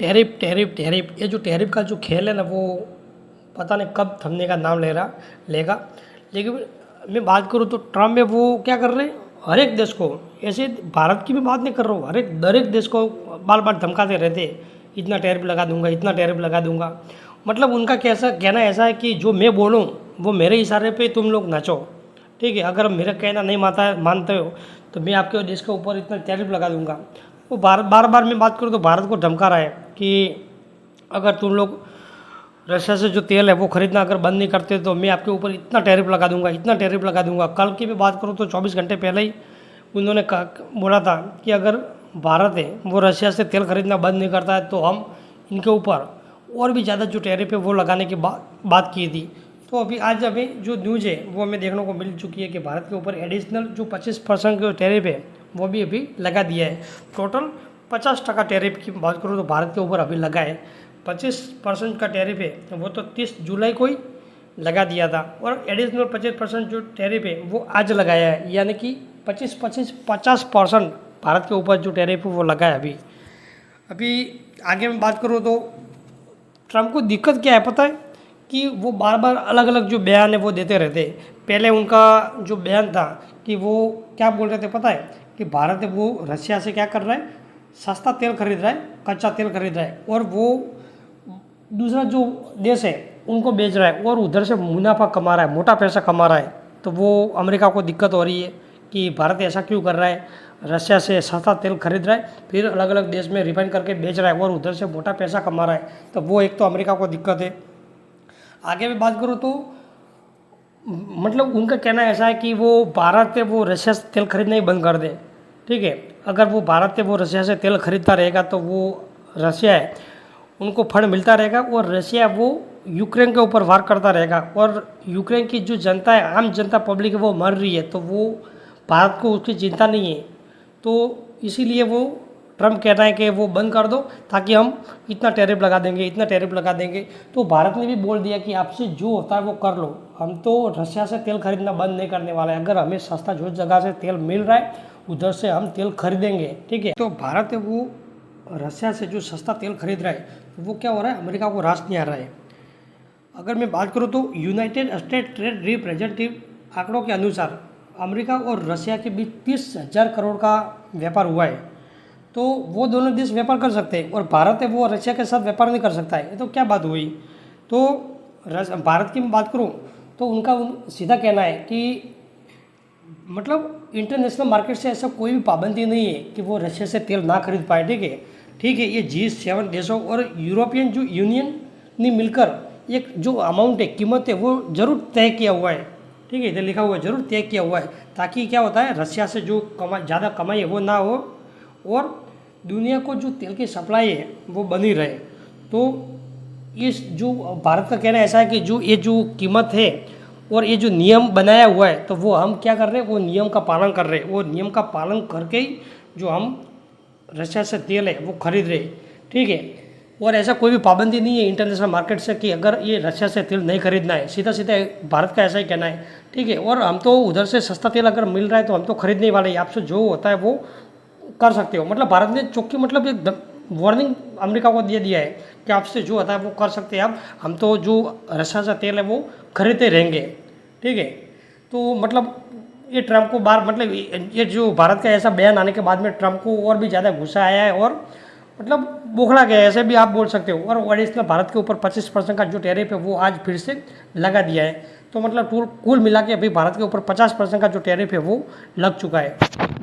Tariff tariff tariff, ये जो tariff का जो खेल है ना, वो पता नहीं कब थमने का नाम लेगा। लेकिन मैं बात करूँ तो ट्रम्प है वो क्या कर रहे हैं, हर एक देश को, ऐसे भारत की भी बात नहीं कर रहा हूँ, हर एक देश को बार बार धमकाते रहते, इतना टैरिफ लगा दूंगा, इतना टैरिफ लगा दूंगा। मतलब उनका कैसा कहना ऐसा है कि जो मैं बोलूँ वो मेरे इशारे पे तुम लोग नाचो, ठीक है। अगर मेरा कहना नहीं मानते हो तो मैं आपके देश के ऊपर इतना टैरिफ लगा दूंगा। वो बार बार मैं बात करूँ तो भारत को धमका रहा है कि अगर तुम लोग रशिया से जो तेल है वो खरीदना अगर बंद नहीं करते तो मैं आपके ऊपर इतना टैरिफ लगा दूंगा, इतना टैरिफ लगा दूंगा। कल की भी बात करूँ तो 24 घंटे पहले ही उन्होंने बोला था कि अगर भारत है वो रशिया से तेल खरीदना बंद नहीं करता है तो हम इनके ऊपर और भी ज़्यादा जो टैरिफ है वो लगाने की बात की थी। तो अभी जो न्यूज़ है वो हमें देखने को मिल चुकी है कि भारत के ऊपर एडिशनल जो 25% का टैरिफ है वो भी अभी लगा दिया है। टोटल 50% टैरिफ की बात करूँ तो भारत के ऊपर अभी लगा है। 25% का टैरिफ है वो तो 30 जुलाई को ही लगा दिया था, और एडिशनल 25% जो टैरिफ है वो आज लगाया है, यानी कि 50% भारत के ऊपर जो टैरिफ है वो लगा है अभी आगे मैं बात करूँ तो ट्रम्प को दिक्कत क्या है पता है कि वो बार बार अलग अलग जो बयान है वो देते रहते। पहले उनका जो बयान था कि वो क्या बोल रहे थे पता है कि भारत है वो रशिया से क्या कर रहा है, सस्ता तेल खरीद रहा है, कच्चा तेल खरीद रहा है, और वो दूसरा जो देश है उनको बेच रहा है और उधर से मुनाफा कमा रहा है, मोटा पैसा कमा रहा है। तो वो अमेरिका को दिक्कत हो रही है कि भारत ऐसा क्यों कर रहा है, रशिया से सस्ता तेल खरीद रहा है फिर अलग अलग देश में रिफाइन करके बेच रहा है और उधर से मोटा पैसा कमा रहा है। तो वो एक तो अमेरिका को दिक्कत है। आगे भी बात करूँ तो मतलब उनका कहना ऐसा है कि वो भारत है वो रशिया से तेल खरीदना ही बंद कर दे, ठीक है। अगर वो भारत है वो रशिया से तेल खरीदता रहेगा तो वो रशिया है उनको फंड मिलता रहेगा और रशिया वो यूक्रेन के ऊपर वार करता रहेगा, और यूक्रेन की जो जनता है, आम जनता पब्लिक है वो मर रही है, तो वो भारत को उसकी चिंता नहीं है। तो इसीलिए वो ट्रम्प कहना है कि वो बंद कर दो ताकि हम इतना टैरिफ लगा देंगे, इतना टैरिफ लगा देंगे। तो भारत ने भी बोल दिया कि आपसे जो होता है वो कर लो, हम तो रशिया से तेल खरीदना बंद नहीं करने वाला है। अगर हमें सस्ता जो जगह से तेल मिल रहा है उधर से हम तेल खरीदेंगे, ठीक है। तो भारत है वो रशिया से जो सस्ता तेल खरीद रहा है तो वो क्या हो रहा है, अमेरिका को रास नहीं आ रहा है। अगर मैं बात करूँ तो यूनाइटेड स्टेट ट्रेड रिप्रेजेंटेटिव आंकड़ों के अनुसार अमेरिका और रशिया के बीच 30,000 करोड़ का व्यापार हुआ है। तो वो दोनों देश व्यापार कर सकते हैं और भारत है वो रशिया के साथ व्यापार नहीं कर सकता है। तो क्या बात हुई। तो भारत की मैं बात करूँ तो उनका सीधा कहना है कि मतलब इंटरनेशनल मार्केट से ऐसा कोई भी पाबंदी नहीं है कि वो रशिया से तेल ना खरीद पाए, ठीक है। ये G7 देशों और यूरोपियन जो यूनियन ने मिलकर एक जो अमाउंट है, कीमत है, वो जरूर तय किया हुआ है, ठीक है। इधर लिखा हुआ है जरूर तय किया हुआ है, ताकि क्या होता है रशिया से जो ज़्यादा कमाई है वो ना हो और दुनिया को जो तेल की सप्लाई है वो बनी रहे। तो इस जो भारत का कहना ऐसा है कि जो कीमत है और ये जो नियम बनाया हुआ है तो वो हम क्या कर रहे हैं, वो नियम का पालन कर रहे हैं। वो नियम का पालन करके ही जो हम रशिया से तेल है वो खरीद रहे, ठीक है। और ऐसा कोई भी पाबंदी नहीं है इंटरनेशनल मार्केट से कि अगर ये रशिया से तेल नहीं खरीदना है, सीधा सीधा भारत का ऐसा ही कहना है, ठीक है। और हम तो उधर से सस्ता तेल अगर मिल रहा है तो हम तो खरीदने ही वाले हैं, आपसे जो होता है वो कर सकते हो। मतलब भारत ने चौकी मतलब एक वार्निंग अमेरिका को दे दिया है कि आपसे जो होता है वो कर सकते हैं आप, हम तो जो रशिया से तेल है वो खरीदते रहेंगे, ठीक है। तो मतलब ये ट्रम्प को मतलब ये जो भारत का ऐसा बयान आने के बाद में ट्रम्प को और भी ज़्यादा गुस्सा आया है और मतलब बोखला गया है, ऐसे भी आप बोल सकते हो। और एडिशनल भारत के ऊपर 25% का जो टैरिफ है वो आज फिर से लगा दिया है। तो मतलब कुल मिला के अभी भारत के ऊपर 50% का जो टैरिफ है वो लग चुका है।